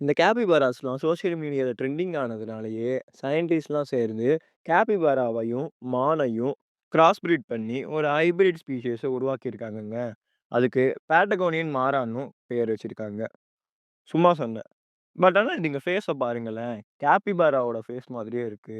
இந்த கேபிபாராஸ்லாம் சோசியல் மீடியால ட்ரெண்டிங் ஆனதுனாலேயே, சயின்டிஸ்ட்லாம் சேர்ந்து கேபிபாராவையும், மானையும் கிராஸ் பிரீட் பண்ணி ஒரு ஹைபிரிட் ஸ்பீஷிஸ உருவாக்கியிருக்காங்கங்க. அதுக்கு பேட்டகோனியன் மாரான்னும் பேர் வச்சிருக்காங்க. சும்மா சொன்னேன். ஆனா நீங்க ஃபேஸ பாருங்களேன். கேபிபாராவோட ஃபேஸ் மாதிரியே இருக்கு.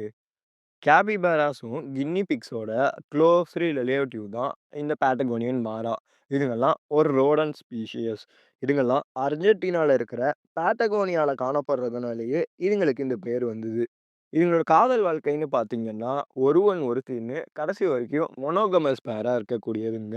கேபிபாராஸும், கின்னி பிக்ஸோட க்ளோஸ் ரிலேட்டிவ் தான் இந்த பேட்டகோனியன் மாரா. இதுங்கலாம் ஒரு ரோடன்ட் ஸ்பீஷிஸ். இதுங்கலாம் அர்ஜென்டினால இருக்கிற பேட்டகோனியால காணப்படுறதுனாலேயே இதுங்களுக்கு இந்த பேர் வந்தது. இதுங்களோட காதல் வாழ்க்கைன்னு பார்த்தீங்கன்னா, ஒருவன் ஒருத்தின்னு கடைசி வரைக்கும் மோனோகமஸ் பேரா இருக்கக்கூடியதுங்க.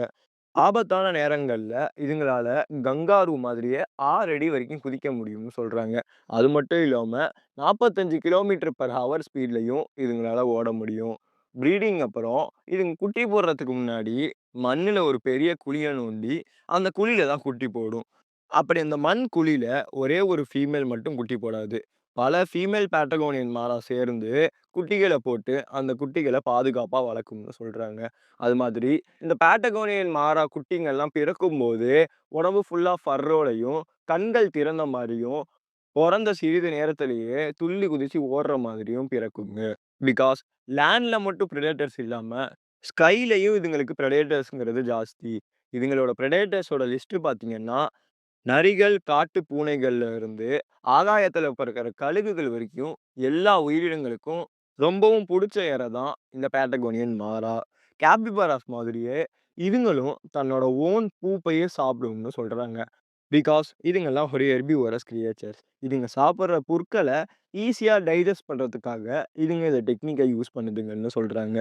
ஆபத்தான நேரங்கள்ல இதுங்களால கங்காரு மாதிரியே 6 அடி வரைக்கும் குதிக்க முடியும்னு சொல்றாங்க. அது மட்டும் இல்லாம 45 கிலோமீட்டர் பெர் ஹவர் ஸ்பீட்லயும் இதுங்களால ஓட முடியும். ப்ரீடிங் அப்புறம் இதுங்க குட்டி போடுறதுக்கு முன்னாடி மண்ணுல ஒரு பெரிய குழிய நோண்டி, அந்த குழியில தான் குட்டி போடும். அப்படி அந்த மண் குழியில ஒரே ஒரு ஃபீமேல் மட்டும் குட்டி போடாது. பல ஃபீமேல் பேட்டகோனியன் மாரா சேர்ந்து குட்டிகள போட்டு, அந்த குட்டிகள பாதுகாப்பா வளர்க்கும்னு சொல்றாங்க. அது மாதிரி இந்த பேட்டகோனியன் மாறா குட்டிங்கள்லாம் பிறக்கும்போது, உடம்பு ஃபுல்லா ஃபர்ரோடையும், கண்கள் திறந்த மாரியும், பொறந்த சிறிது நேரத்திலேயே துள்ளி குதிச்சு ஓடுற மாதிரியும் பிறக்குங்க. பிகாஸ் லேண்ட்ல மட்டும் பிரெடேட்டர்ஸ் இல்லாம, ஸ்கைலயும் இதுங்களுக்கு பிரெடேட்டர்ஸ்ங்கிறது ஜாஸ்தி. இதுங்களோட பிரெடேட்டர்ஸோட லிஸ்ட் பார்த்தீங்கன்னா, நரிகள், காட்டு பூனைகள்ல இருந்து, ஆகாயத்தில பறக்கிற கழுகுகள் வரைக்கும் எல்லா உயிரினங்களுக்கும் ரொம்பவும் புடிச்ச இரை தான் இந்த பேட்டகோனியன் மாரா. கேப்பிபாராஸ் மாதிரியே இதுங்களும் தன்னோட ஓன் பூப்பையே சாப்பிடும்னு சொல்றாங்க. பிகாஸ் இதுங்கலாம் ஒரு ஹெர்பிவோரஸ் கிரியேச்சர்ஸ். இதுங்க சாப்பிடுற புற்கள ஈஸியா டைஜெஸ்ட் பண்றதுக்காக இதுங்க இந்த டெக்னிக்க யூஸ் பண்ணுதுங்கன்னு சொல்றாங்க.